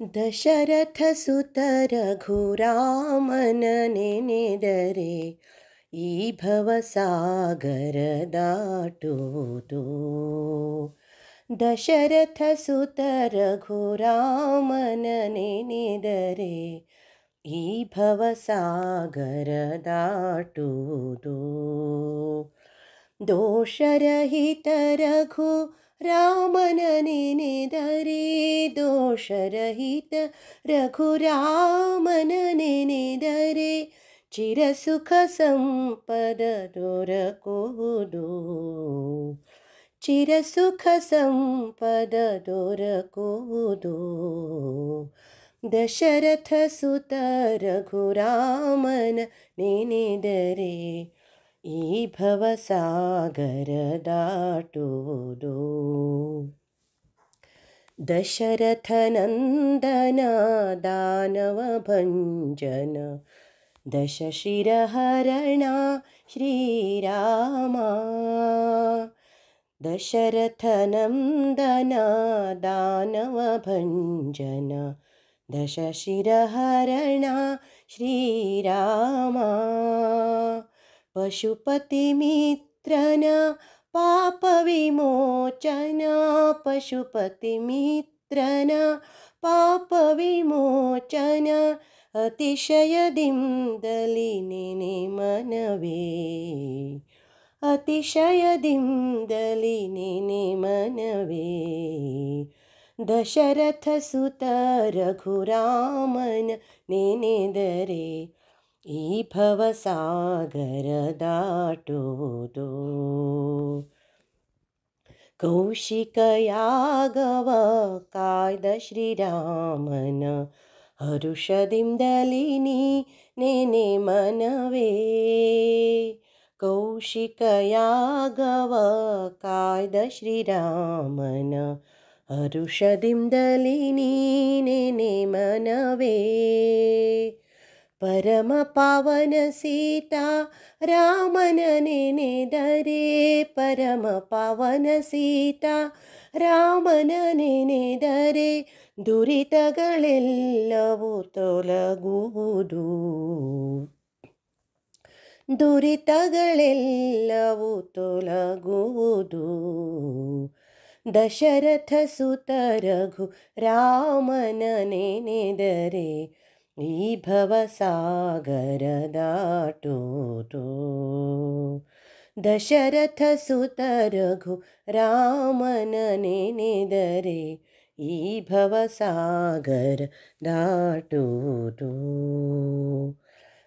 ದಶರಥ ಸುತ ರಘುರಾಮನ ನೆನೆದರೆ ಈ ಭವಸಾಗರ ದಾಟುವುದು. ದಶರಥ ಸುತ ರಘುರಾಮನ ನೆನೆದರೆ ಈ ಭವಸಾಗರ ದಾಟುವುದು. ದೋಷರಹಿತ ರಘು ರಾಮನ ನೆನೆದರೆ ದೋಷರಹಿತ ರಘುರಾಮನ ನೆನೆದರೆ ಚಿರಸುಖ ಸಂಪದ ದೊರಕುವುದು. ಚಿರಸುಖ ಸಂಪದ ದೊರಕುವುದು. ದಶರಥ ಸುತ ರಘುರಾಮನ ನೆನೆದರೆ ಈ ಭವಸಾಗರ ದಾಟುವುದು. ದಶರಥ ನಂದನ ದಾನವ ಭಂಜನ ದಶಶಿರಹರಣ ಶ್ರೀರಾಮ. ದಶರಥ ನಂದನ ದಾನವ ಭಂಜನ ದಶಶಿರಹರಣ ಶ್ರೀರಾಮ. ಪಶುಪತಿ ಮಿತ್ರನ ಪಾಪ ವಿಮೋಚನ ಪಶುಪತಿ ಮಿತ್ರನ ಪಾಪ ವಿಮೋಚನ ಅತಿಶಯದಿಂದಲಿ ನೆನೆ ಮನವೇ. ಅತಿಶಯದಿಂದಲಿ ನೆನೆ ಮನವೇ. ದಶರಥ ಸುತ ರಘುರಾಮನ ನೆನೆದರೆ ಈ ಭವಸಾಗರ ದಾಟುವುದು. ಕೌಶಿಕ ಯಾಗವ ಕಾಯ್ದ ಶ್ರೀರಾಮನ ಹರುಷದಿಂದಲಿ ನೀ ನೆನೆ ಮನವೇ. ಕೌಶಿಕ ಯಾಗವ ಕಾಯ್ದ ಶ್ರೀರಾಮನ ಹರುಷದಿಂದಲಿ ನೀ ನೆನೆ ಮನವೇ. ಪರಮ ಪಾವನ ಸೀತಾ ರಾಮನ ನೆನೆದರೆ ಪರಮ ಪಾವನ ಸೀತಾ ರಾಮನ ನೆನೆದರೆ ದುರಿತಗಳೆಲ್ಲವೂ ತೊಲಗುವುದು. ದುರಿತಗಳೆಲ್ಲವೂ ತೊಲಗುವುದು. ದಶರಥ ಸುತ ರಘು ರಾಮನ ನೆನೆದರೆ ಈ ಭವಸಾಗರ ದಾಟುವುದು. ದಶರಥ ಸುತ ರಘು ರಾಮನ ನೆನೆದರೆ ಈ ಭವಸಾಗರ ದಾಟುವುದು.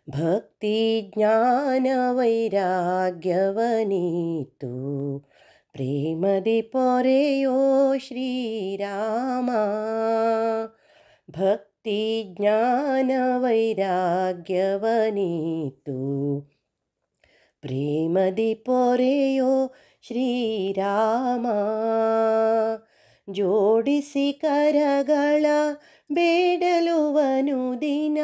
ಭಕ್ತಿ ಜ್ಞಾನ ವೈರಾಗ್ಯವನಿತು ಪ್ರೇಮದಿ ಪೊರೆಯೋ ಶ್ರೀರಾಮ. ಭಕ್ತಿ ಜ್ಞಾನ ವೈರಾಗ್ಯವನಿತು ಪ್ರೇಮದಿ ಪೊರೆಯೋ ಶ್ರೀರಾಮ. ಜೋಡಿಸಿ ಕರಗಳ ಬೇಡಲುವನು ದಿನ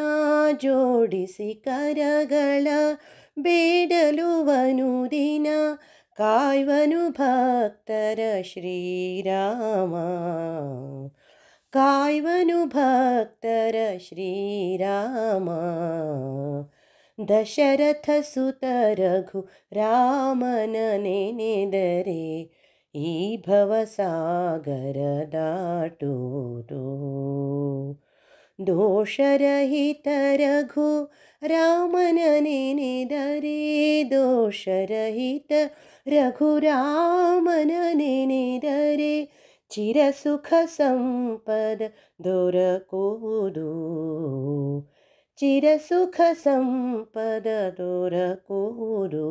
ಜೋಡಿಸಿ ಕರಗಳ ಬೇಡಲುವನು ದಿನ ಕಾಯ್ವನು ಭಕ್ತರ ಶ್ರೀರಾಮ. ಕಾಯ್ವನು ಭಕ್ತರ ಶ್ರೀರಾಮ. ದಶರಥ ಸುತ ರಘು ರಾಮನ ನೆನೆದರೆ ಈ ಭವಸಾಗರ ದಾಟುವುದು. ದೋಷರಹಿತ ರಘು ರಾಮನ ನೆನೆದರೆ ದೋಷರಹಿತ ರಘುರಾಮನ ನೆನೆದರೆ ಚಿರಸುಖ ಸಂಪದ ದೊರಕುವುದು. ಚಿರಸುಖ ಸಂಪದ ದೊರಕುವುದು.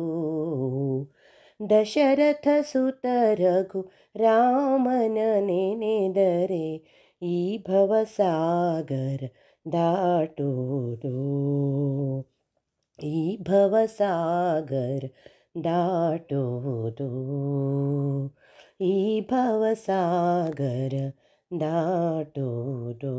ದಶರಥ ಸುತ ರಘು ರಾಮನ ನೆನೆದರೆ ಈ ಭವಸಾಗರ ದಾಟುವುದು. ಈ ಭವಸಾಗರ ದಾಟುವುದು. ಈ ಭವಸಾಗರ ದಾಟುವುದು.